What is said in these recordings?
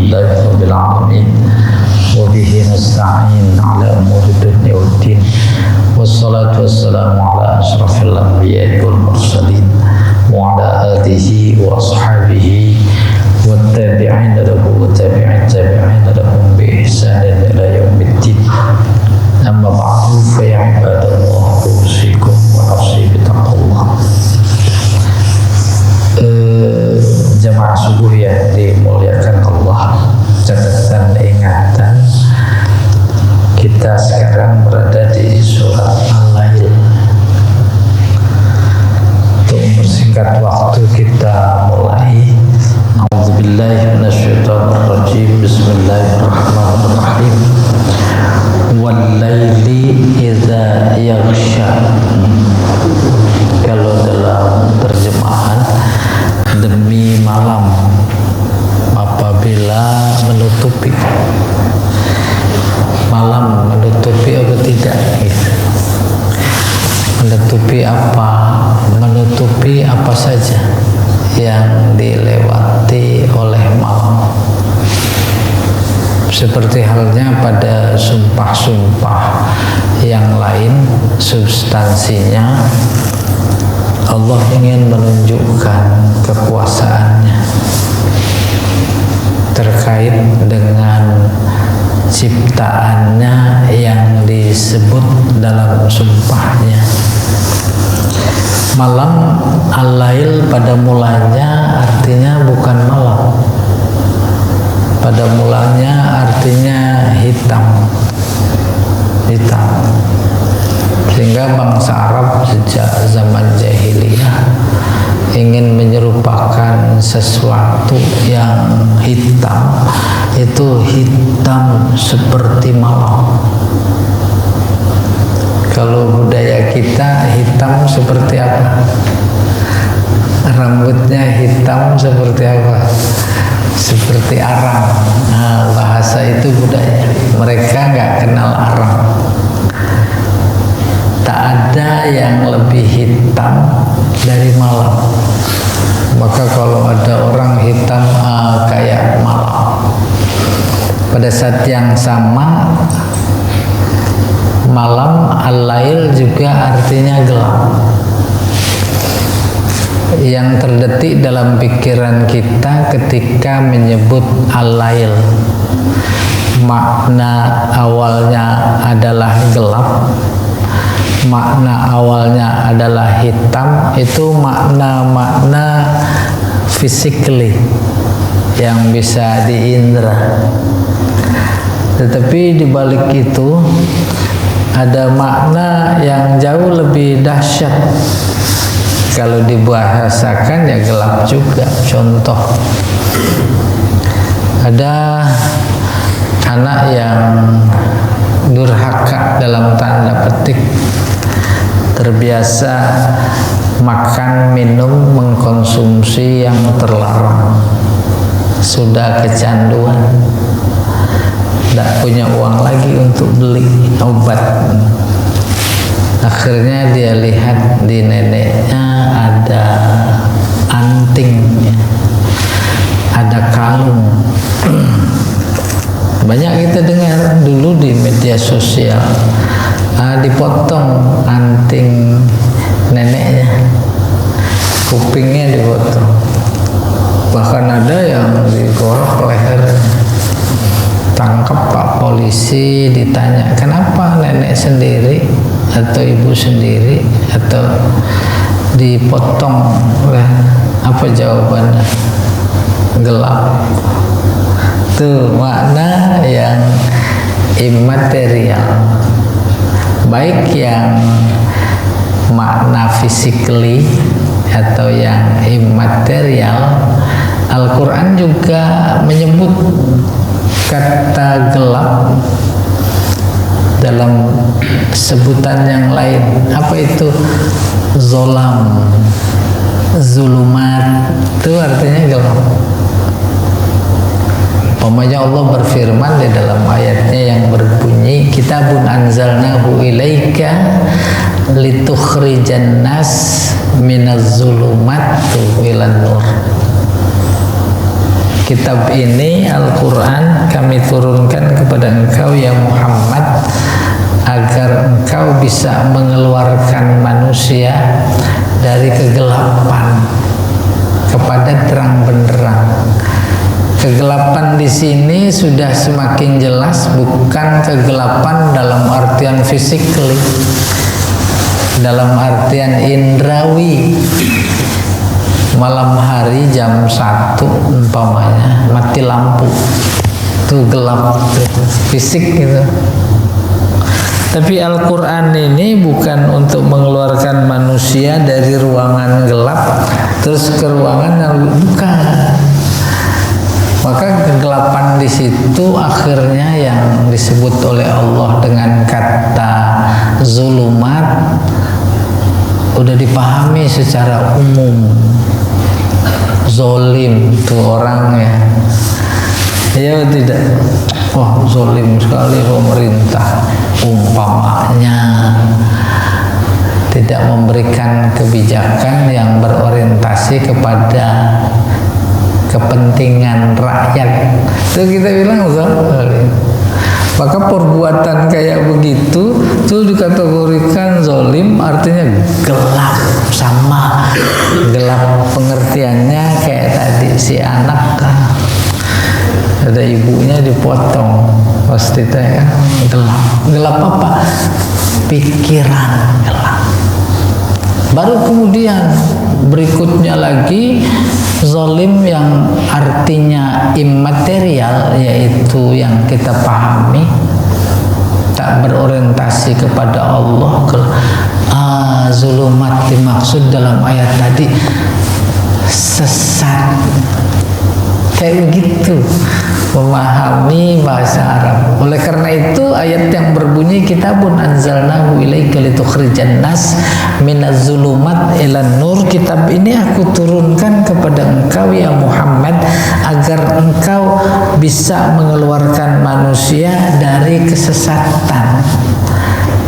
Alhamdulillahi Rabbil Alamin. Wabihi nasta'in ala umuri dunya waddin. Wassalatu wassalamu ala ashrafil anbiya'i wal mursalin wa ala alihi wa ashabihi wattabi'in lahu wa tabi'in lahum bi ihsanin ila yaumiddin. Amma ba'du fa ya ibadallah, usikum wa nafsi bitaqwallah. Jamaah subuh yang dimuliakan Allah, catatan ingatan, kita sekarang berada di surat Al-Lail. Untuk mempersingkat waktu kita mulai. A'udzubillahi minasyaitonirrajim. Bismillahirrahmanirrahim. Wal-laili idza yaghsha. Kalau dalam terjemahan, demi malam apabila menutupi. Malam menutupi atau tidak gitu. Menutupi apa? Menutupi apa saja yang dilewati oleh malam. Seperti halnya pada sumpah-sumpah yang lain, substansinya Allah ingin menunjukkan kekuasaannya terkait dengan ciptaannya yang disebut dalam sumpahnya. Malam, al-lail pada mulanya artinya bukan malam. Pada mulanya artinya hitam. Sehingga bangsa Arab sejak zaman jahiliyah ingin menyerupakan sesuatu yang hitam, itu hitam seperti malam. Kalau budaya kita, hitam seperti apa? Rambutnya hitam seperti apa? Seperti arang. Nah, bahasa itu budaya. Mereka nggak kenal arang. Tak ada yang lebih hitam dari malam. Maka kalau ada orang hitam kayak malam, pada saat yang sama malam, al-lail juga artinya gelap. Yang terdetik dalam pikiran kita ketika menyebut al-lail, makna awalnya adalah gelap, makna awalnya adalah hitam, itu makna-makna physically yang bisa diindra. Tetapi di balik itu ada makna yang jauh lebih dahsyat. Kalau dibahasakan ya gelap juga. Contoh, ada anak yang durhaka dalam tanda petik, terbiasa makan, minum, mengkonsumsi yang terlarang, sudah kecanduan, tidak punya uang lagi untuk beli obat. Akhirnya dia lihat di neneknya ada antingnya, ada kalung. Banyak kita dengar dulu di media sosial, dipotong anting neneknya, kupingnya dipotong, bahkan ada yang digorok lehernya. Tangkap Pak polisi, ditanya kenapa nenek sendiri atau ibu sendiri atau dipotong, apa jawabannya? Gelap. Itu makna yang imaterial, baik yang makna physically atau yang imaterial. Al-Quran juga menyebut kata gelap dalam sebutan yang lain. Apa itu? Zolam, zulumat, itu artinya gelap. Umpamanya Allah berfirman di dalam ayatnya yang berbunyi, Kitabun anzalnahu ilaika litukhrijan nas minaz zulumati ilan nur. kitab ini Al-Quran kami turunkan kepada engkau ya Muhammad agar engkau bisa mengeluarkan manusia dari kegelapan kepada terang benderang. Kegelapan di sini sudah semakin jelas, bukan kegelapan dalam artian physically, dalam artian indrawi. Malam hari jam 1 umpamanya mati lampu, itu gelap, fisik gitu. Tapi Al-Quran ini bukan untuk mengeluarkan manusia dari ruangan gelap terus ke ruangan yang bukan. Maka kegelapan di situ akhirnya yang disebut oleh Allah dengan kata zulumat udah dipahami secara umum. Zolim itu orang ya, ya tidak. Wah, zolim sekali pemerintah, umpamanya tidak memberikan kebijakan yang berorientasi kepada kepentingan rakyat. Itu kita bilang zalim. Maka perbuatan kayak begitu itu dikategorikan zalim, artinya gelap. Sama gelap pengertiannya kayak tadi si anak ada ibunya dipotong, pasti teh gelap. Gelap apa? Pikiran gelap. Baru kemudian berikutnya lagi zalim yang artinya imaterial, yaitu yang kita pahami tak berorientasi kepada Allah. Zulumat dimaksud dalam ayat tadi sesat, kayak begitu memahami bahasa Arab. Oleh karena itu ayat yang berbunyi kitabun anzalnahu ilaika litukhrijan nas minaz zulumat ilan nur, kitab ini aku turunkan kepada engkau ya Muhammad agar engkau bisa mengeluarkan manusia dari kesesatan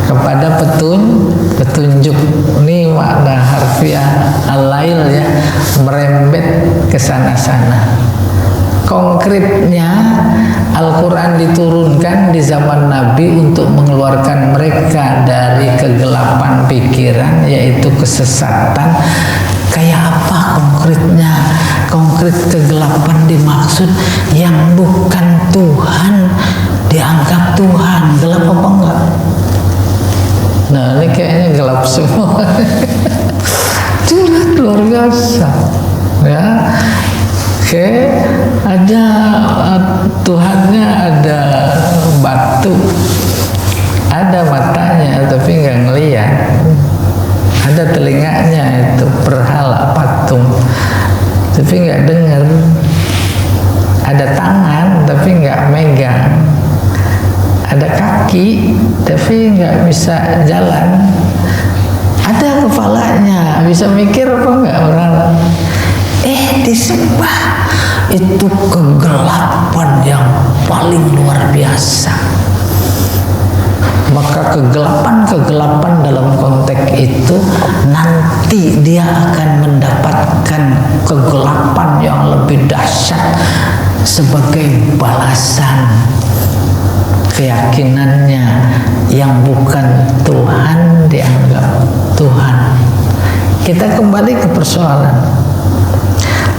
kepada petunjuk. Ini makna harfiah al-lail ya, merembet ke sana-sana. Konkretnya Al-Quran diturunkan di zaman Nabi untuk mengeluarkan mereka dari kegelapan pikiran, yaitu kesesatan. Kayak apa konkretnya? Konkret kegelapan dimaksud yang bukan Tuhan dianggap Tuhan. Gelap apa enggak? Nah, ini kayaknya gelap semua. Curhat luar biasa ya. Oke, ada Tuhannya, ada batu, ada matanya tapi nggak ngeliat, ada telinganya itu berhala patung tapi nggak dengar, ada tangan tapi nggak megang, ada kaki tapi nggak bisa jalan, ada kepalanya bisa mikir apa enggak orang, disembah. Itu kegelapan yang paling luar biasa. Maka kegelapan dalam konteks itu nanti dia akan mendapatkan kegelapan yang lebih dahsyat sebagai balasan keyakinannya yang bukan Tuhan dianggap Tuhan. Kita kembali ke persoalan.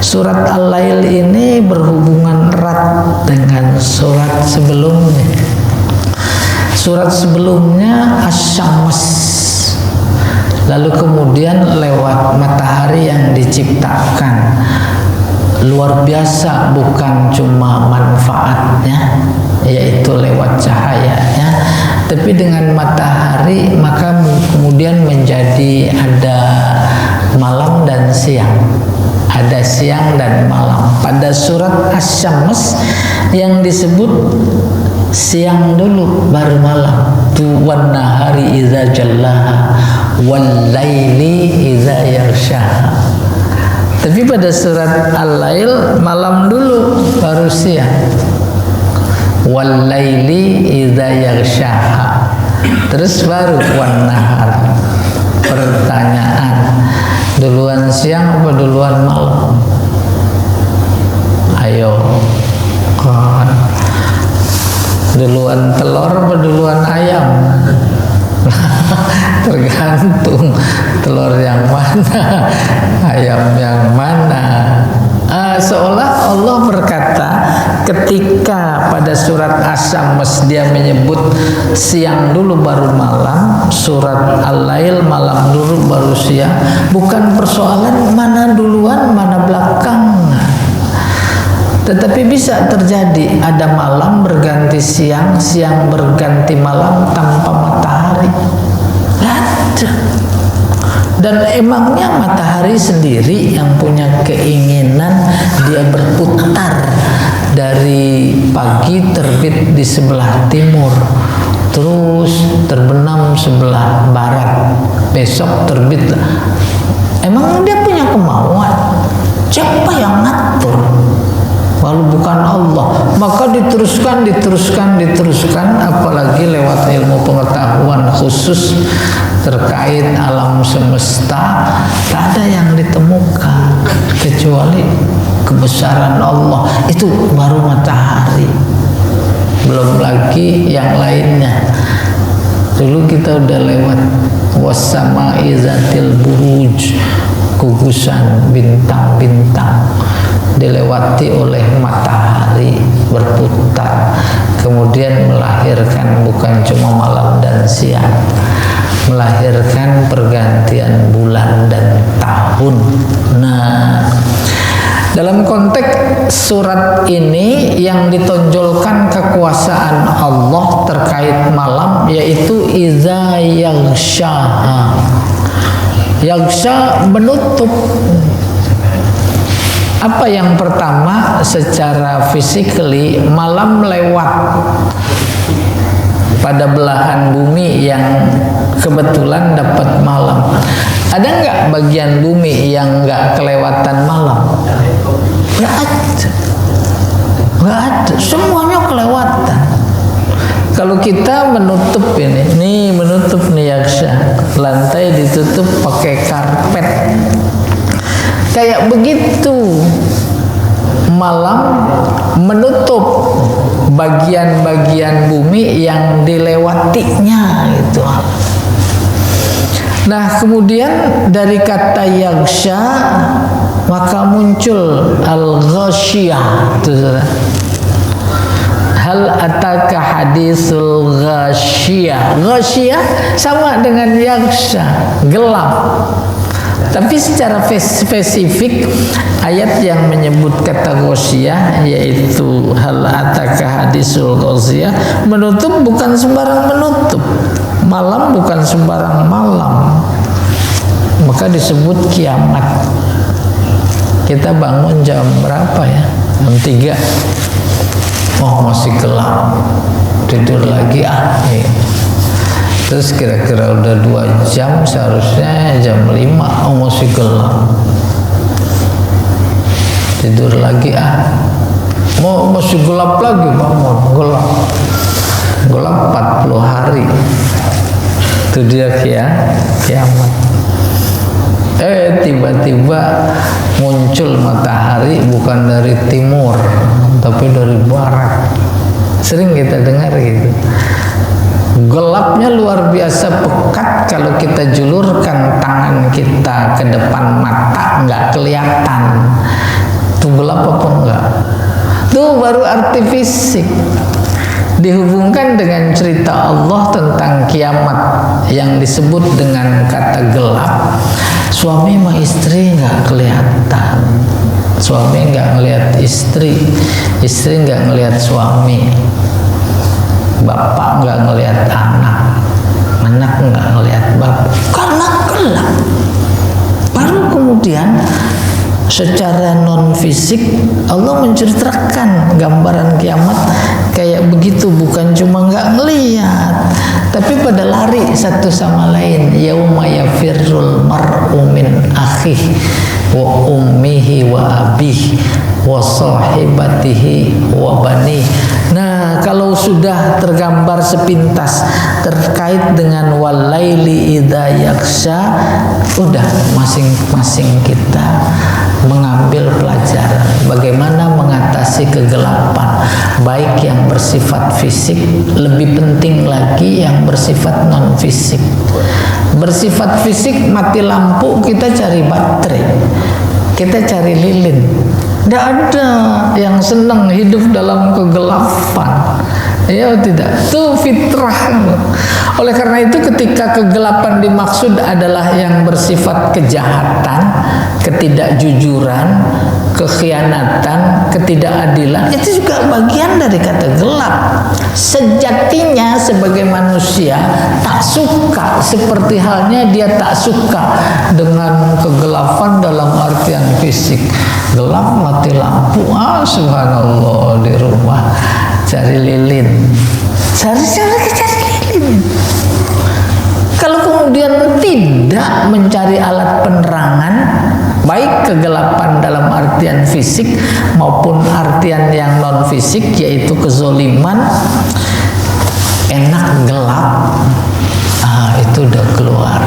Surat Al-Lail ini berhubungan erat dengan surat sebelumnya. Surat sebelumnya Asy-Syams, lalu kemudian lewat matahari yang diciptakan. Luar biasa, bukan cuma manfaatnya, yaitu lewat cahayanya, tapi dengan matahari maka kemudian menjadi ada malam dan siang, ada siang dan malam. Pada surat Asy-Syams yang disebut siang dulu baru malam, wan nahari idza jallaha wal laili idza yaghshaha. Tapi pada surat Al-Lail malam dulu baru siang, wal laili idza yaghshaha, terus baru wan nahar. Pertanyaan, duluan siang apa duluan malam? Ayo, Duluan telur apa duluan ayam? Tergantung telur yang mana, ayam yang mana. Seolah Allah berkata ketika pada surat Asy-Syams dia menyebut siang dulu baru malam, surat Al-Lail malam dulu baru siang. Bukan persoalan mana duluan mana belakangan, tetapi bisa terjadi ada malam berganti siang, siang berganti malam tanpa matahari. Ada. Dan emangnya matahari sendiri yang punya keinginan dia berputar dari pagi terbit di sebelah timur, terus terbenam sebelah barat, besok terbit. Emang dia punya kemauan? Siapa yang ngatur? Lalu bukan Allah. Maka diteruskan, apalagi lewat ilmu pengetahuan khusus terkait alam semesta, tak ada yang ditemukan kecuali kebesaran Allah. Itu baru matahari, belum lagi yang lainnya. Dulu kita udah lewat wassama'i zatil buruj, gugusan bintang-bintang, dilewati oleh matahari berputar, kemudian melahirkan bukan cuma malam dan siang, melahirkan pergantian bulan dan tahun. Nah, dalam konteks surat ini yang ditonjolkan kekuasaan Allah terkait malam, yaitu iza yaghshaha. Yaghsha menutup. Apa yang pertama secara physically, malam lewat pada belahan bumi yang kebetulan dapat malam. Ada nggak bagian bumi yang nggak kelewatan malam? Nggak ada. Nggak ada. Semuanya kelewatan. Kalau kita menutup ini menutup nih yaghsha, lantai ditutup pakai karpet. Kayak begitu, malam menutup bagian-bagian bumi yang dilewatinya gitu. Nah, kemudian dari kata yaghsha maka muncul al-ghasyiyah. Hal ataka hadisul ghasyiyah. Ghasyiyah sama dengan yaghsha, gelap. Tapi secara spesifik ayat yang menyebut kata ghasyiyah, yaitu hal ataka hadisul ghasyiyah, menutup bukan sembarang menutup. Malam bukan sembarang malam. Maka disebut kiamat. Kita bangun jam berapa ya? Jam 3. Oh, masih gelap. Tidur lagi Terus kira-kira udah 2 jam, seharusnya jam 5. Oh, masih gelap. Tidur lagi masih gelap lagi, bangun gelap. Gelap 40 hari. Itu dia kiamat. Tiba-tiba muncul matahari bukan dari timur tapi dari barat. Sering kita dengar gitu. Gelapnya luar biasa pekat. Kalau kita julurkan tangan kita ke depan mata nggak kelihatan. Itu gelap apa enggak? Itu baru arti fisik. Dihubungkan dengan cerita Allah tentang kiamat yang disebut dengan kata gelap. Suami sama istri nggak kelihatan. Suami nggak ngelihat istri, istri nggak ngelihat suami. Bapak nggak ngelihat anak, anak nggak ngelihat bapak, karena gelap. Baru kemudian secara non fisik Allah menceritakan gambaran kiamat kayak begitu, bukan cuma nggak ngelihat, tapi pada lari satu sama lain. Yauma yafirrul mar'u min akhihi wa ummihi wa abihi wa sahibatihi wa bani. Nah, kalau sudah tergambar sepintas terkait dengan walaili idza yaksha, udah masing-masing kita mengambil pelajaran bagaimana mengatasi kegelapan, baik yang bersifat fisik, lebih penting lagi yang bersifat non fisik. Bersifat fisik, mati lampu kita cari baterai, kita cari lilin. Tidak ada yang senang hidup dalam kegelapan. Ya tidak, itu fitrah. Oleh karena itu ketika kegelapan dimaksud adalah yang bersifat kejahatan, ketidakjujuran, kekhianatan, ketidakadilan, itu juga bagian dari kata gelap. Sejatinya sebagai manusia tak suka, seperti halnya dia tak suka dengan kegelapan dalam artian fisik. Gelap, mati lampu, subhanallah, di rumah cari lilin, cari lilin. Kalau kemudian tidak mencari alat penerangan, baik kegelapan dalam artian fisik maupun artian yang non fisik, yaitu kezoliman, enak gelap, itu udah keluar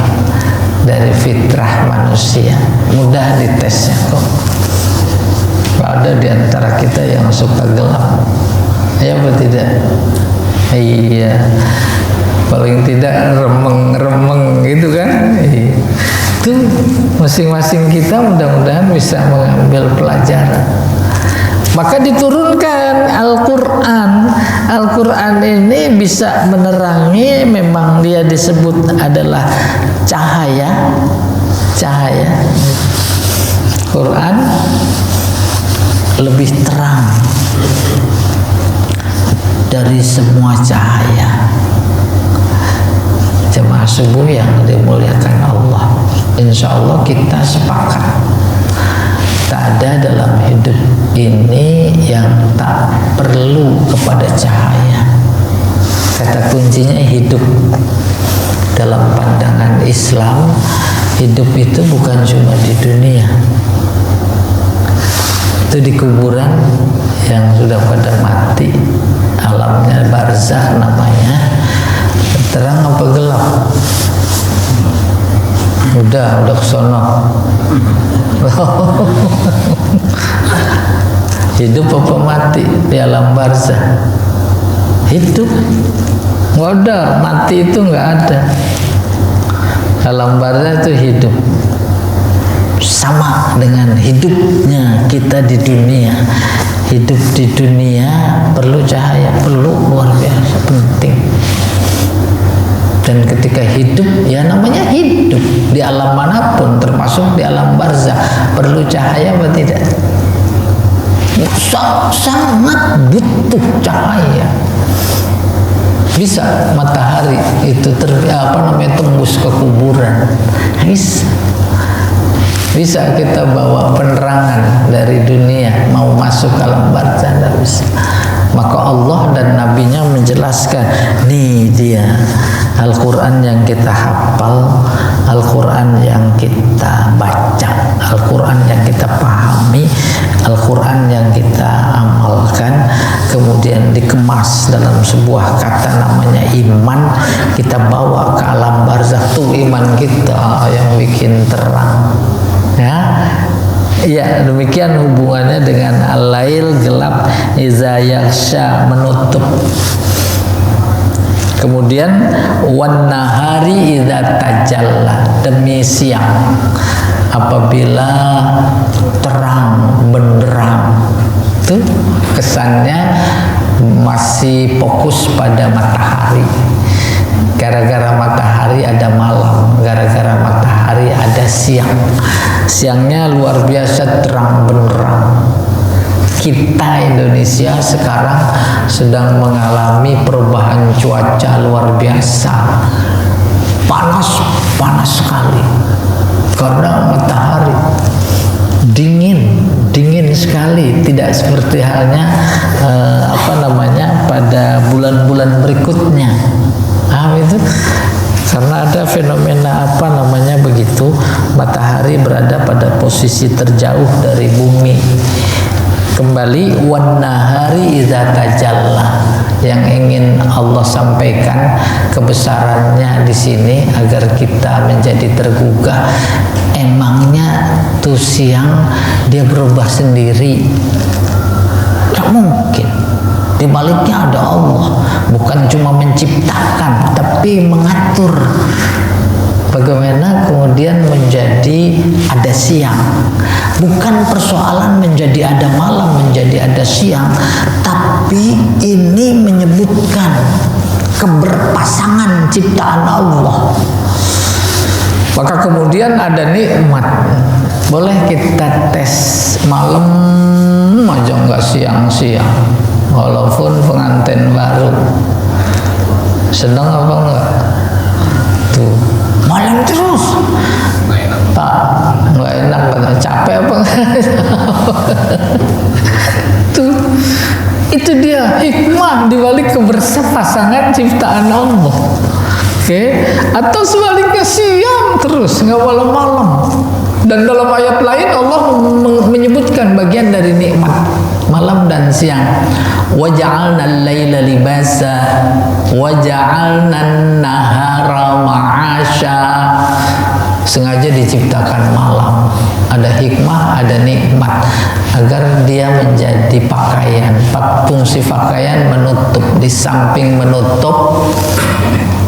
dari fitrah manusia. Mudah ditesnya kok. Ada di antara kita yang suka gelap, ya apa tidak? Iya, paling tidak remeng-remeng gitu kan? Iya. Itu masing-masing kita mudah-mudahan bisa mengambil pelajaran. Maka diturunkan Al-Quran. Al-Quran ini bisa menerangi, memang dia disebut adalah cahaya. Quran lebih terang dari semua cahaya. Jemaah subuh yang dimuliakan Allah, insya Allah kita sepakat tak ada dalam hidup ini yang tak perlu kepada cahaya. Kata kuncinya hidup. Dalam pandangan Islam, hidup itu bukan cuma di dunia, itu di kuburan yang sudah pada mati, alamnya barzakh namanya. Terang apa gelap? Udah kesono. Hidup apa mati di alam barzakh? Hidup. Nggak ada, mati itu nggak ada. Alam barzakh itu hidup. Sama dengan hidupnya kita di dunia. Hidup di dunia perlu cahaya, perlu, luar biasa penting. Dan ketika hidup, ya namanya hidup di alam manapun, termasuk di alam barzakh, perlu cahaya atau tidak? Sangat butuh cahaya. Bisa matahari itu tembus ke kuburan? Bisa kita bawa penerangan dari dunia mau masuk ke alam barzakh? Tidak bisa. Maka Allah dan Nabi-Nya menjelaskan, nih dia Al-Quran yang kita hafal, Al-Quran yang kita baca, Al-Quran yang kita pahami, Al-Quran yang kita amalkan, kemudian dikemas dalam sebuah kata namanya iman, kita bawa ke alam barzakh. Tuh iman kita yang bikin terang. Ya, demikian hubungannya dengan al-lail, gelap, iza yaksha, menutup. Kemudian wan nahari idza tajalla, demi siang apabila terang benderang. Itu kesannya masih fokus pada matahari. Gara-gara matahari ada malam, gara-gara matahari ada siang. Siangnya luar biasa terang benderang. Kita Indonesia sekarang sedang mengalami perubahan cuaca luar biasa. Panas sekali karena matahari. Dingin sekali, tidak seperti halnya pada bulan-bulan berikutnya. Itu karena ada fenomena begitu, matahari berada pada posisi terjauh dari bumi. Kembali wan nahari idza tajalla, yang ingin Allah sampaikan kebesarannya di sini agar kita menjadi tergugah. Emangnya tuh siang dia berubah sendiri? Tak mungkin. Di baliknya ada Allah, bukan cuma menciptakan tapi mengatur bagaimana kemudian menjadi ada siang. Bukan persoalan menjadi ada malam, menjadi ada siang, tapi ini menyebutkan keberpasangan ciptaan Allah. Maka kemudian ada nikmat. Boleh kita tes malam aja nggak siang-siang, walaupun pengantin baru. Seneng apa enggak? Tuh malam terus. Tak, nggak enak, capek apa enggak? Tuh, itu dia hikmah dibalik keberpasangan ciptaan Allah. Oke, atau sebaliknya siang terus, nggak malam-malam. Dan dalam ayat lain Allah menyebutkan bagian dari nikmat malam dan siang. Waja'alna al-laila libasa waja'alna an-nahara ma'asha. Sengaja diciptakan malam, ada hikmah, ada nikmat agar dia menjadi pakaian. Fungsi pakaian menutup, di samping menutup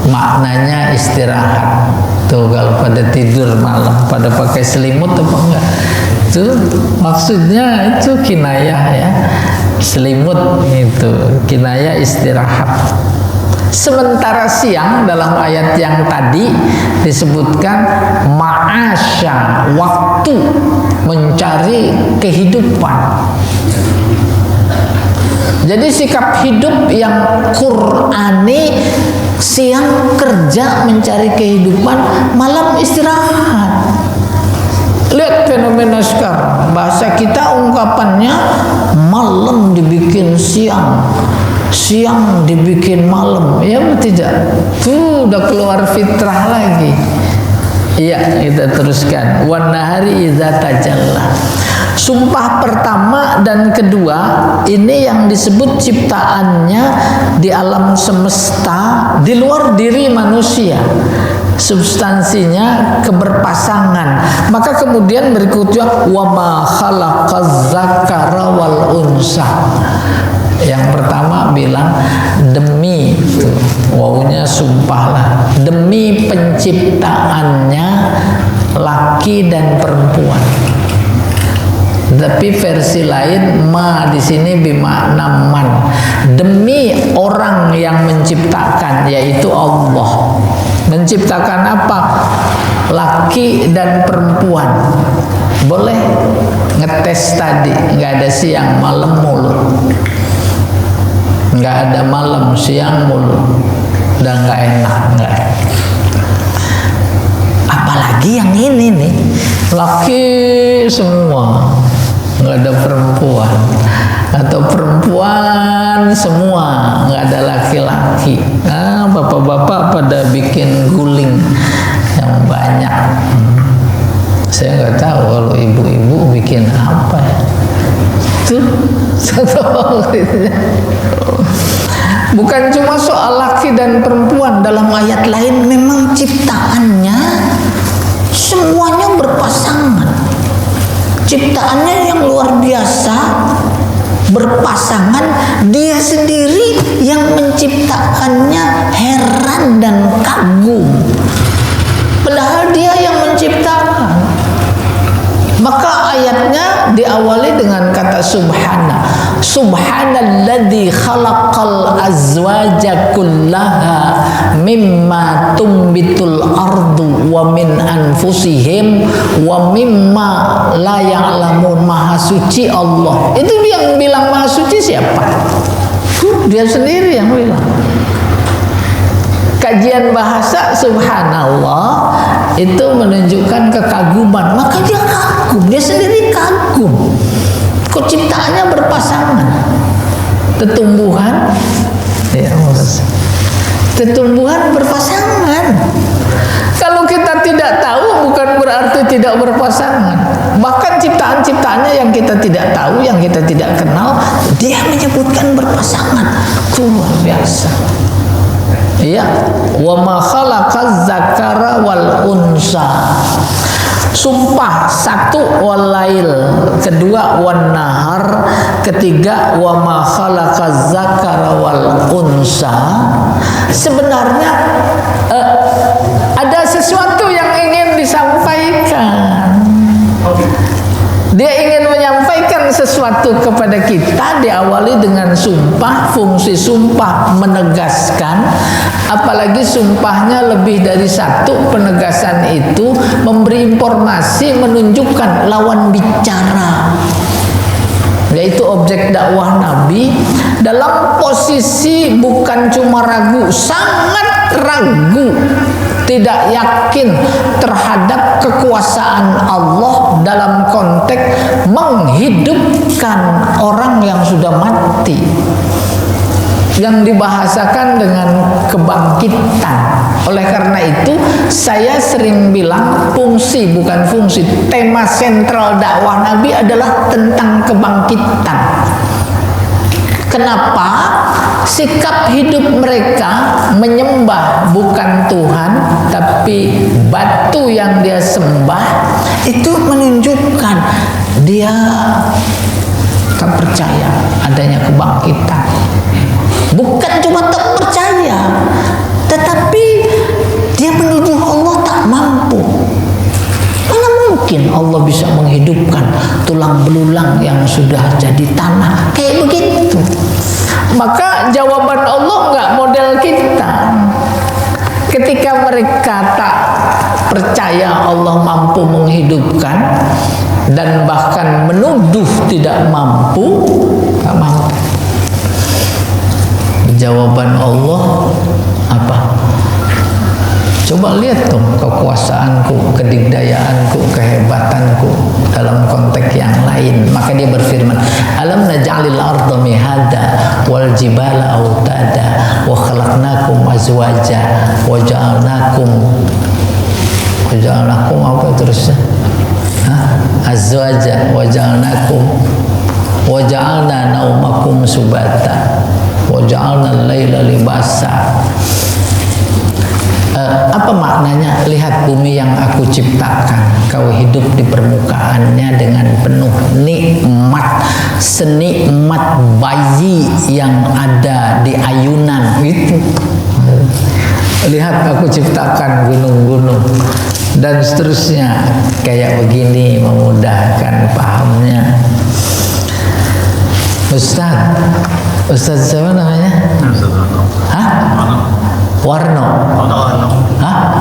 maknanya istirahat. Tuh kalau pada tidur malam pada pakai selimut apa enggak? Itu maksudnya itu kinayah ya. Selimut itu kinayah istirahat. Sementara siang dalam ayat yang tadi disebutkan ma'asya, waktu mencari kehidupan. Jadi sikap hidup yang Qur'ani, siang kerja mencari kehidupan, malam istirahat. Lihat fenomena sekarang, bahasa kita ungkapannya malam dibikin siang, siang dibikin malam, ya tidak? Tuh udah keluar fitrah lagi. Iya, kita teruskan. Wan nahari idza tajalla. Sumpah pertama dan kedua ini yang disebut ciptaannya di alam semesta di luar diri manusia. Substansinya keberpasangan. Maka kemudian berikutnya wa ma khalaqaz zakara wal unsa. Yang pertama bilang demi, wawunya sumpah lah, demi penciptaannya laki dan perempuan. Tapi versi lain ma di sini bermakna man, demi orang yang menciptakan yaitu Allah. Menciptakan apa? Laki dan perempuan. Boleh ngetes tadi, nggak ada siang malam mulu, nggak ada malam siang mulu, udah nggak enak, nggak. Apalagi yang ini nih, laki semua, nggak ada perempuan, atau perempuan semua, nggak ada laki-laki. Nah, bapak-bapak pada bikin guling yang banyak. Saya nggak tahu kalau ibu-ibu bikin apa ya. Tuh, bukan cuma soal laki dan perempuan, dalam ayat lain memang ciptaannya semuanya berpasangan. Ciptaannya yang luar biasa, berpasangan, dia sendiri yang menciptakannya heran dan kagum. Padahal dia yang menciptakan. Maka ayatnya diawali dengan kata subhana. Subhanalladzi khalaqal azwaja kullaha mimma tumbitul ardu wa min anfusihim wa mimma la ya'lamun. Maha suci Allah. Itu yang bilang maha suci siapa? Dia sendiri yang bilang. Kajian bahasa subhanallah itu menunjukkan kekaguman, maka dia kagum, dia sendiri kagum. Kok ciptaannya berpasangan? Tetumbuhan, ya, tetumbuhan berpasangan. Kalau kita tidak tahu bukan berarti tidak berpasangan. Bahkan ciptaan ciptaannya yang kita tidak tahu, yang kita tidak kenal, dia menyebutkan berpasangan. Luar biasa. Iya, wa ma khalaqaz zakara wal unsa. Sumpah, satu walail, kedua wan nahar, ketiga wa ma khalaqaz zakara wal unsa. Sebenarnya ada sesuatu yang ingin disampaikan. Dia ingin menyampaikan sesuatu kepada kita, diawali dengan sumpah. Fungsi sumpah menegaskan, apalagi sumpahnya lebih dari satu. Penegasan itu memberi informasi, menunjukkan lawan bicara, yaitu objek dakwah Nabi dalam posisi bukan cuma ragu, sangat ragu, tidak yakin terhadap kekuasaan Allah dalam konteks menghidupkan orang yang sudah mati, yang dibahasakan dengan kebangkitan. Oleh karena itu saya sering bilang fungsi, bukan fungsi, tema sentral dakwah Nabi adalah tentang kebangkitan. Kenapa? Sikap hidup mereka menyembah bukan Tuhan tapi batu yang dia sembah, itu menunjukkan dia tak percaya adanya kebangkitan. Bukan cuma tak percaya, tetapi dia menuduh Allah tak mampu. Mana mungkin Allah bisa menghidupkan tulang belulang yang sudah jadi tanah, kayak begitu. Maka jawaban Allah nggak model kita. Ketika mereka tak percaya Allah mampu menghidupkan dan bahkan menuduh tidak mampu, tak mampu. Jawaban Allah apa? Coba lihat tuh kekuasaanku, kedikdayaanku, kehebatanku dalam konteks yang lain. Maka dia berfirman, alam naj'alil arda mihada wal jibala autada wa khalaqnakum azwaja wa ja'alnakum apa terusnya? Azwaja wa ja'alna naumakum subata wa ja'alna al-laila libasa. Apa maknanya? Lihat bumi yang aku ciptakan, kau hidup di permukaannya dengan penuh nikmat, senikmat bayi yang ada di ayunan itu. Lihat aku ciptakan gunung-gunung dan seterusnya, kayak begini, memudahkan pahamnya. Ustaz siapa namanya? Hah? Warno. Hah?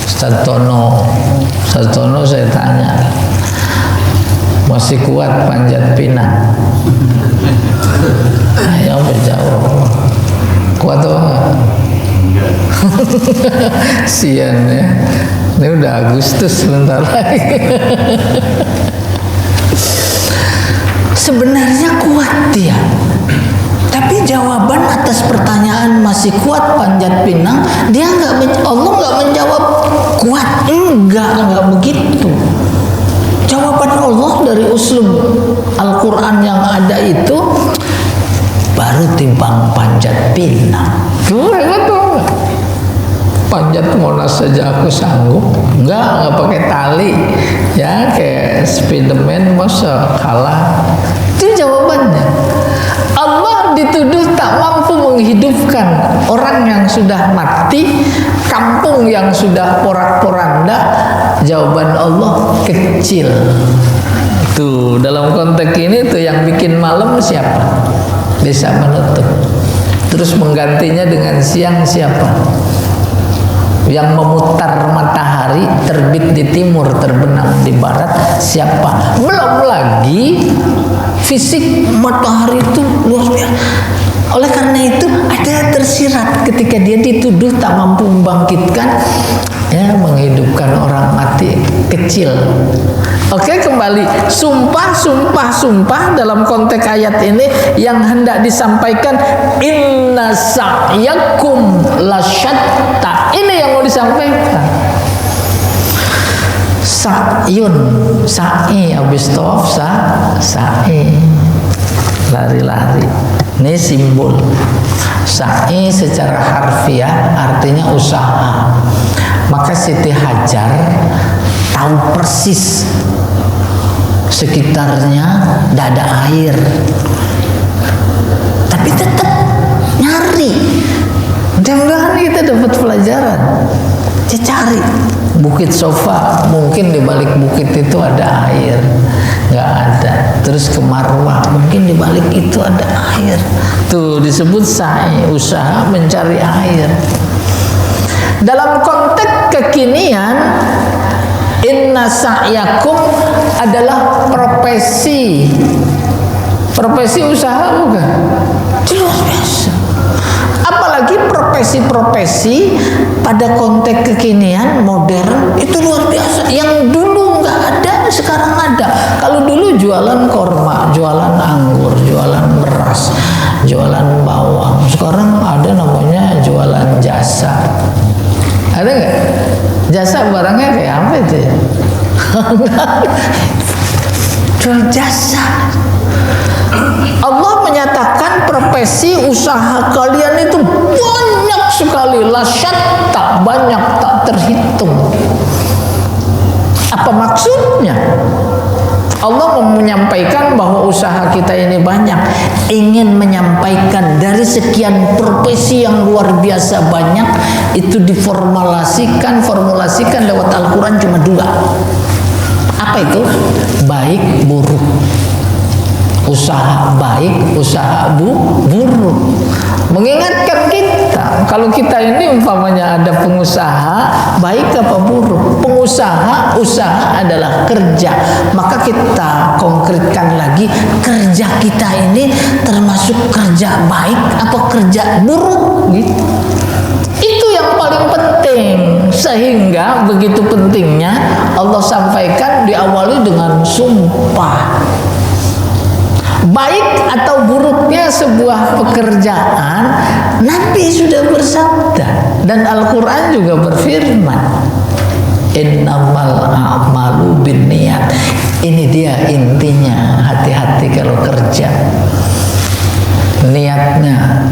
Ustaz Tono. Ustaz Tono saya tanya, masih kuat panjat pinang? Ayo menjawab. Kuat apa? Sian ya. Ini udah Agustus sebentar lagi. Sebenarnya kuat dia. Tapi jawaban atas pertanyaan masih kuat panjat pinang, dia Allah nggak menjawab kuat, enggak begitu. Jawaban Allah dari uslub Al-Quran yang ada itu baru timbang panjat pinang. Tuh, panjat Monas saja aku sanggup, nggak pakai tali, ya kayak Spiderman masa kalah. Itu jawabannya. Allah dituduh tak mampu menghidupkan orang yang sudah mati, kampung yang sudah porak-poranda. Jawaban Allah kecil. Tuh, dalam konteks ini tuh yang bikin malam siapa? Bisa menutup. Terus menggantinya dengan siang siapa? Yang memutar matahari, terbit di timur, terbenam di barat, siapa? Belum lagi fisik matahari itu luar biasa. Oleh karena itu ada tersirat ketika dia dituduh tak mampu membangkitkan, ya, menghidupkan orang mati, kecil. Oke, kembali sumpah dalam konteks ayat ini yang hendak disampaikan, inna sa'yakum lasyatta. Ini yang mau disampaikan. Sa'yun, sa'i, habis tawaf sa'i, lari-lari. Ini simbol. Sa'i secara harfiah artinya usaha. Maka Siti Hajar tahu persis sekitarnya tidak ada air, tapi tetap nyari. Mudah-mudahan kita dapat pelajaran. Dia cari Bukit Sofa, mungkin di balik bukit itu ada air, nggak ada. Terus ke Marwah, mungkin di balik itu ada air. Tuh disebut sa'i, usaha mencari air. Dalam konteks kekinian, inna sa'yakum adalah profesi. Profesi usaha bukan? Luar biasa. Apalagi profesi-profesi pada konteks kekinian modern itu luar biasa. Yang dulu nggak ada, sekarang ada. Kalau dulu jualan korma, jualan anggur, jualan beras, jualan bawang. Sekarang ada namanya jualan jasa. Ada nggak? Jasa barangnya kayak apa itu ya? Jual jasa. Allah menyatakan profesi usaha kalian itu banyak sekali, lasyatta, banyak tak terhitung. Apa maksudnya? Allah menyampaikan bahwa usaha kita ini banyak, ingin menyampaikan dari sekian profesi yang luar biasa banyak itu diformulasikan lewat Al-Quran cuma 2. Apa itu? Baik buruk. Usaha baik, usaha buruk. Mengingatkan kita, kalau kita ini umpamanya ada pengusaha, baik apa buruk? Pengusaha, usaha adalah kerja. Maka kita konkretkan lagi, kerja kita ini termasuk kerja baik apa kerja buruk gitu. Itu yang paling penting. Sehingga begitu pentingnya Allah sampaikan diawali dengan sumpah. Baik atau buruknya sebuah pekerjaan, Nabi sudah bersabda dan Al-Quran juga berfirman, innamal a'malu binniyat. Ini dia intinya, hati-hati kalau kerja. Niatnya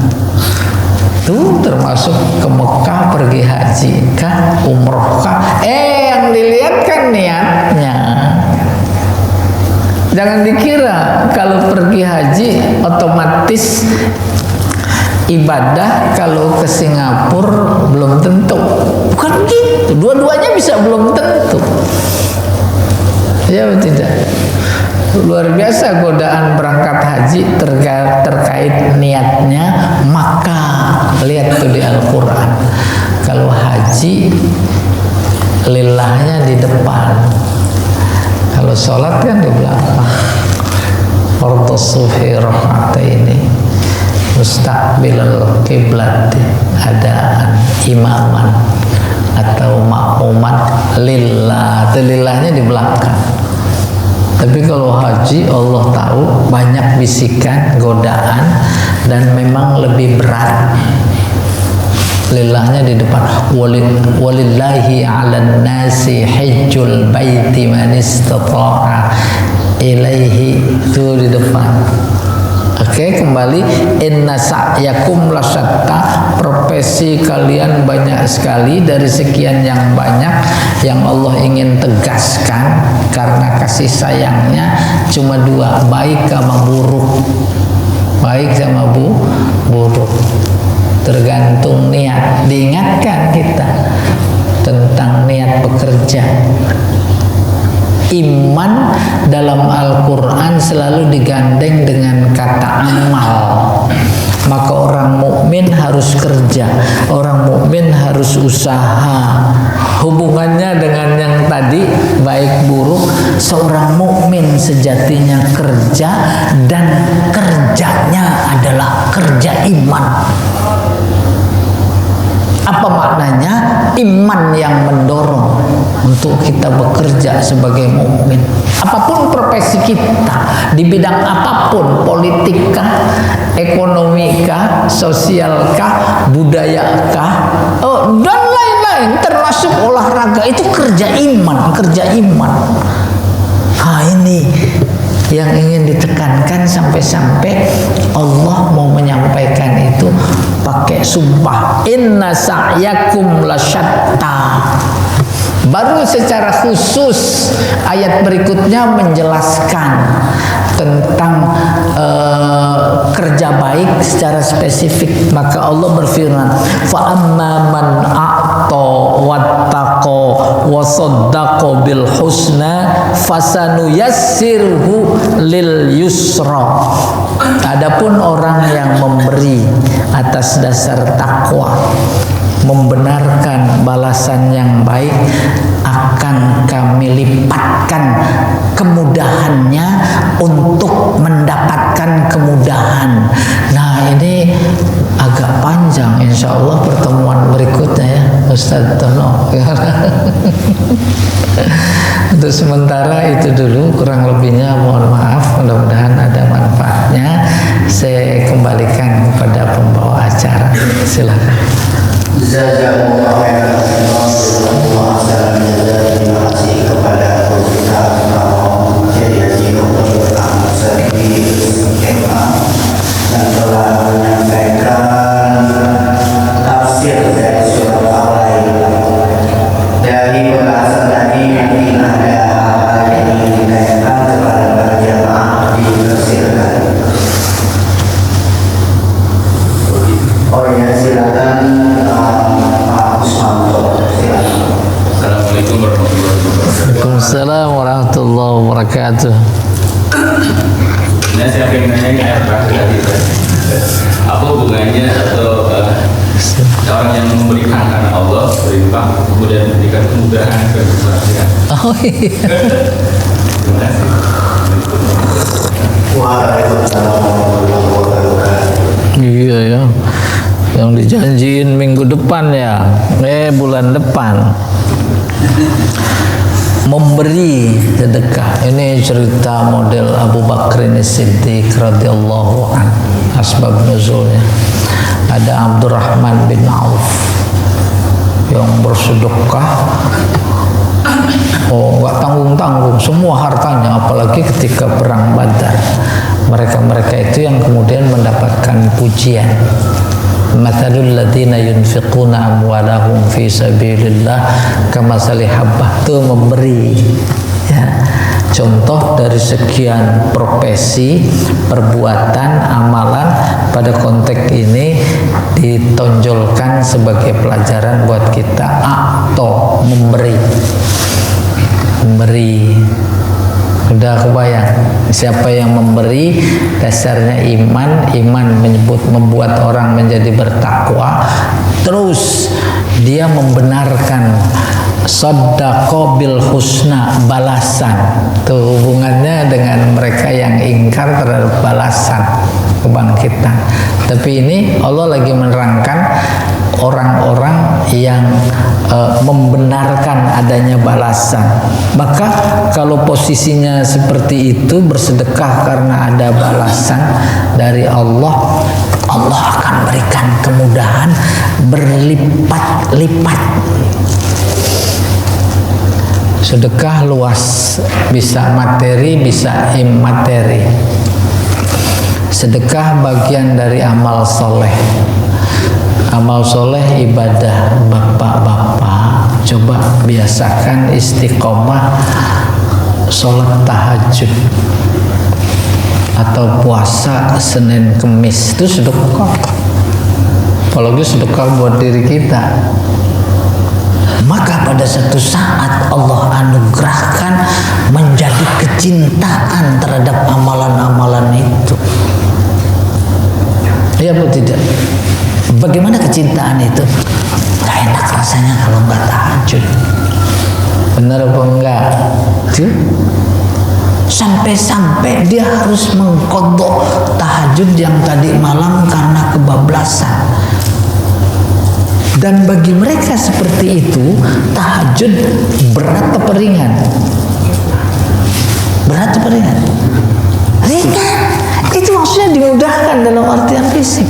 itu termasuk ke Mekah pergi haji kah, umroh kah? Yang dilihat kan niatnya. Jangan dikira kalau pergi haji otomatis ibadah, kalau ke Singapura belum tentu. Bukan gitu. Dua-duanya bisa belum tentu. Ya tidak. Luar biasa godaan berangkat haji terkait niatnya. Maka lihat tuh di Al-Quran, kalau haji lillahnya di depan, kalau sholat kan di belakang. Fardhu subhi raka'ataini mustaqbilal qiblat, adaan imaman atau makmuman lillah, lillahnya di belakang. Tapi kalau haji Allah tahu banyak bisikan, godaan, dan memang lebih berat. Lillahnya di depan. Walillahi 'alan nasi hajjul baiti man istata'a ilaihi, itu di depan. Oke, kembali, inna sa'yakum lasyatta, profesi kalian banyak sekali. Dari sekian yang banyak yang Allah ingin tegaskan karena kasih sayangnya cuma 2, baik sama buruk. Baik sama buruk, tergantung niat. Diingatkan kita tentang niat bekerja. Iman dalam Al-Quran selalu digandeng dengan kata amal. Maka orang mukmin harus kerja, orang mukmin harus usaha. Hubungannya dengan yang tadi baik buruk, seorang mukmin sejatinya kerja, dan kerjanya adalah kerja iman. Apa maknanya? Iman yang mendorong untuk kita bekerja sebagai mukmin. Apapun profesi kita, di bidang apapun, politika, ekonomika, sosialkah, budayakah, dan lain-lain. lain termasuk olahraga itu kerja iman. Nah ini yang ingin ditekankan, sampai-sampai Allah mau menyampaikan itu pakai sumpah, inna sa'yakum lasyatta. Baru secara khusus ayat berikutnya menjelaskan tentang kerja baik secara spesifik. Maka Allah berfirman, fa amma man a'ta wattaqa wa saddaqa bil husna fasanuyassirhu lil yusra. Adapun orang yang memberi atas dasar takwa, membenarkan balasan yang baik, akan kami lipatkan kemudahannya untuk mendapatkan kemudahan. Nah ini agak panjang, insya Allah pertemuan berikutnya ya Ustaz Tono. Untuk sementara itu dulu, kurang lebihnya mohon maaf, mudah-mudahan ada manfaatnya. Saya kembalikan kepada pembawa acara, silakan. Jazakumullah khairan. Terima kasih kepada Ustaz Kiai Haji Dr. Ahmad Sadiq yang telah menyampaikan tafsir dari surat Al-Lail. Dari pembahasan tadi mungkin ada hal yang ingin ditanyakan kepada para jamaah, dipersilakan. Oh ya, silakan. Assalamualaikum warahmatullahi wabarakatuh. Waalaikumsalam warahmatullahi wabarakatuh. Nah, saya ingin nanya ini ayat terakhir tadi, apa hubungannya atau orang yang memberikan karena Allah berimpang kemudian memberikan kemudahan ke manusia? Oh iya. Terima kasih. Waalaikumsalam warahmatullahi wabarakatuh. Iya ya. Yang dijanjiin minggu depan ya, bulan depan. Memberi sedekah. Ini cerita model Abu Bakr As-Siddiq radhiyallahu anhu. Asbab nuzulnya. Ada Abdurrahman bin Auf yang bersedekah. Oh, nggak tanggung-tanggung semua hartanya, apalagi ketika perang Badar. Mereka-mereka itu yang kemudian mendapatkan pujian. Mathalul ladzina yunfiquna amwalahum fi sabilillah kamathali habbah, itu memberi ya. Contoh dari sekian profesi, perbuatan, amalan, pada konteks ini ditonjolkan sebagai pelajaran buat kita, atau memberi. Udah kebayang siapa yang memberi, dasarnya iman menyebut membuat orang menjadi bertakwa, terus dia membenarkan shadaqah bil husna, balasan. Tuh hubungannya dengan mereka yang ingkar terhadap balasan, kebangkitan. Tapi ini Allah lagi menerangkan orang-orang yang membenarkan adanya balasan. Maka kalau posisinya seperti itu, bersedekah karena ada balasan dari Allah, Allah akan berikan kemudahan berlipat-lipat. Sedekah luas, bisa materi, bisa imateri. Sedekah bagian dari amal soleh. Amal soleh ibadah. Bapak-bapak, coba biasakan istiqomah sholat tahajud atau puasa Senin Kemis, itu sedekah. Apalagi sedekah buat diri kita. Maka pada satu saat Allah anugerahkan menjadi kecintaan terhadap amalan-amalan itu. Ya atau tidak? Bagaimana kecintaan itu? Gak enak rasanya kalau nggak tahajud. Benar apa enggak? Sampai-sampai dia harus mengqadha tahajud yang tadi malam karena kebablasan. Dan bagi mereka seperti itu, tahajud berat atau ringan? Berat atau ringan? Ringan. Itu maksudnya dimudahkan dalam artian fisik.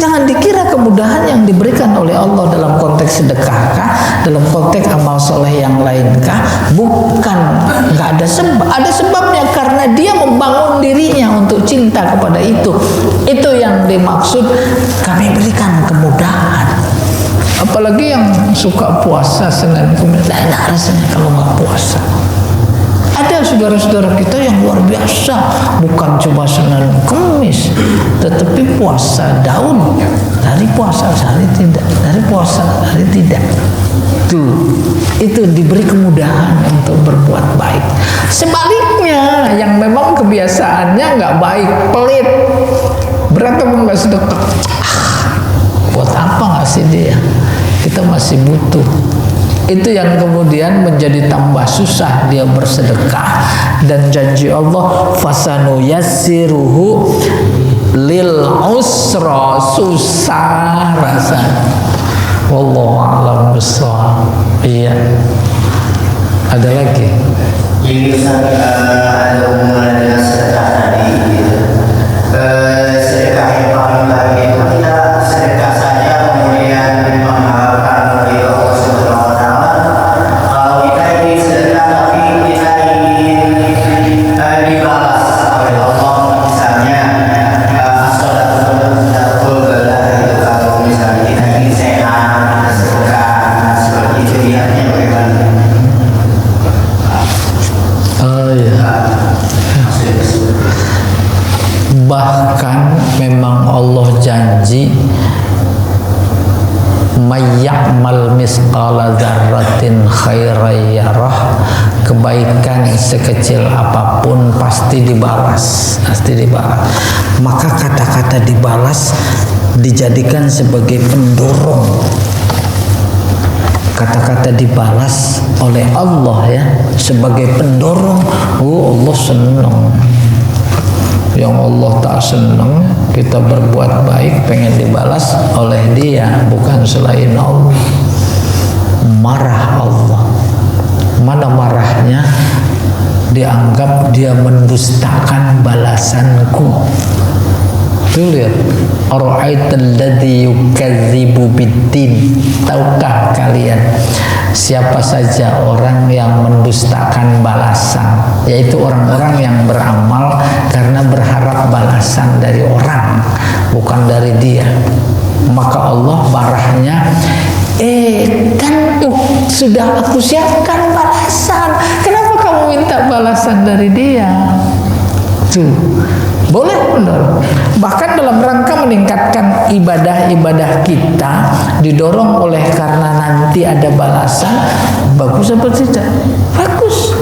Jangan dikira kemudahan yang diberikan oleh Allah dalam konteks sedekahkah, dalam konteks amal soleh yang lainkah? Bukan, nggak ada sebab. Ada sebabnya karena dia membangun dirinya untuk cinta kepada itu. Itu yang dimaksud kami berikan kemudahan. Apalagi yang suka puasa Senin Kamis, enak rasanya kalau nggak puasa. Ada saudara-saudara kita yang luar biasa, bukan cuma Senin Kamis, tetapi puasa daun, dari puasa sehari tidak, dari puasa hari tidak. Itu diberi kemudahan untuk berbuat baik. Sebaliknya, yang memang kebiasaannya nggak baik, pelit, berat pun nggak sedekah. Buat apa ngasih dia? Kita masih butuh. Itu yang kemudian menjadi tambah susah dia bersedekah. Dan janji Allah, fasanu yassiruhu lil usra, susah rasanya. Wallahu a'lam bishawab. Iya. Ada lagi? Jadi ada hubungan dengan sedekah tadi gitu. Sedekah yang paling baik itu kita sedekah saja kemudian mengharapkan dari Allah Subhanahu wa Ta'ala. Kalau kita ingin sedekah tapi kita ingin dibalas oleh Allah, misalnya kalau misalnya kita ingin sehat, sedekah seperti itu, niatnya bagaimana? Bahkan memang Allah janji mayyamal misqala dzarratin khairan yarah, kebaikan sekecil apapun pasti dibalas, maka kata-kata dibalas dijadikan sebagai pendorong. Kata-kata dibalas oleh Allah ya sebagai pendorong. Oh, Allah senang. Yang Allah tak senang kita berbuat baik, pengen dibalas oleh Dia, bukan selain Allah. Marah Allah. Mana marahnya? Dianggap dia mendustakan balasanku. Tuh lihat, ara'aital ladzi yukadzibu biddin. Tahukah kalian siapa saja orang yang mendustakan balasan? Yaitu orang-orang yang beramal karena berharap balasan dari orang, bukan dari dia. Maka Allah marahnya, kan sudah aku siapkan balasan, kenapa kamu minta balasan dari dia? Tuh, boleh benar. Bahkan dalam rangka meningkatkan ibadah-ibadah kita, didorong oleh karena nanti ada balasan, bagus apa tidak? Bagus.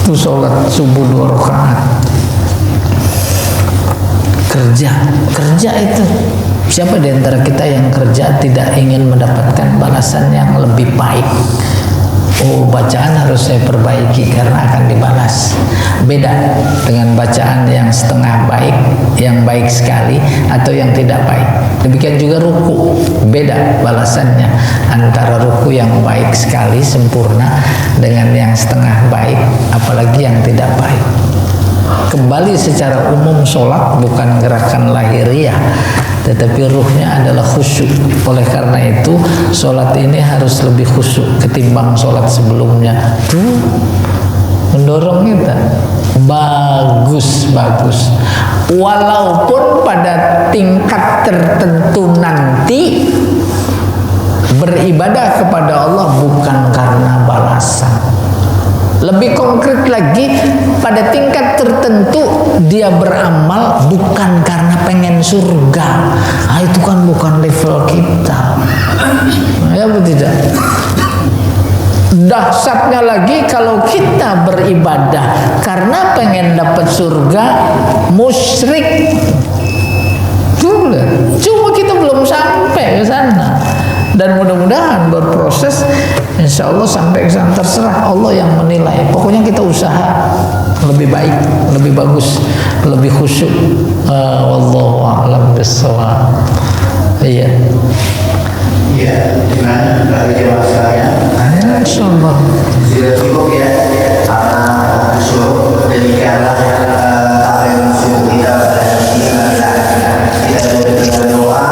Itu sholat subuh 2 rakaat. Kerja itu. Siapa di antara kita yang kerja tidak ingin mendapatkan balasan yang lebih baik? Oh, bacaan harus saya perbaiki karena akan dibalas. Beda dengan bacaan yang setengah baik, yang baik sekali, atau yang tidak baik. Demikian juga ruku, beda balasannya antara ruku yang baik sekali, sempurna, dengan yang setengah baik, apalagi yang tidak baik. Kembali secara umum, sholat bukan gerakan lahiriah, tetapi ruhnya adalah khusyuk. Oleh karena itu, sholat ini harus lebih khusyuk ketimbang sholat sebelumnya. Mendorong kita. Bagus. Walaupun pada tingkat tertentu nanti beribadah kepada Allah bukan karena balasan. Lebih konkret lagi, pada tingkat tertentu dia beramal bukan karena pengen surga. Itu kan bukan level kita. Ya betul tidak? Dahsyatnya lagi kalau kita beribadah karena pengen dapat surga, musyrik. Cuma kita belum sampai ke sana. Dan mudah-mudahan berproses, insya Allah sampai ke sana. Terserah Allah yang menilai. Pokoknya kita usaha lebih baik, lebih bagus, lebih khusyuk. Wallahu a'lam bishawab. Iya. Iya, gimana bagi jemaah sekalian? Insya Allah. Sudah cukup ya, karena khusyuk. Demikianlah apa yang khusyuk kita pada kita berdoa.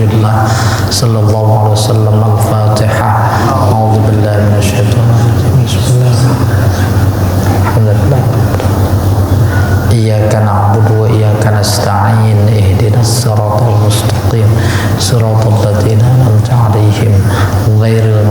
Rasulillah sallallahu alaihi wasallam. Al-Fatihah. A'udzu billahi minasyaitonir rajim. Bismillahirrahmanirrahim. Iyyaka na'budu wa iyyaka nasta'in. Ihdinas siratal mustaqim. Siratal ladzina an'amta 'alaihim ghairil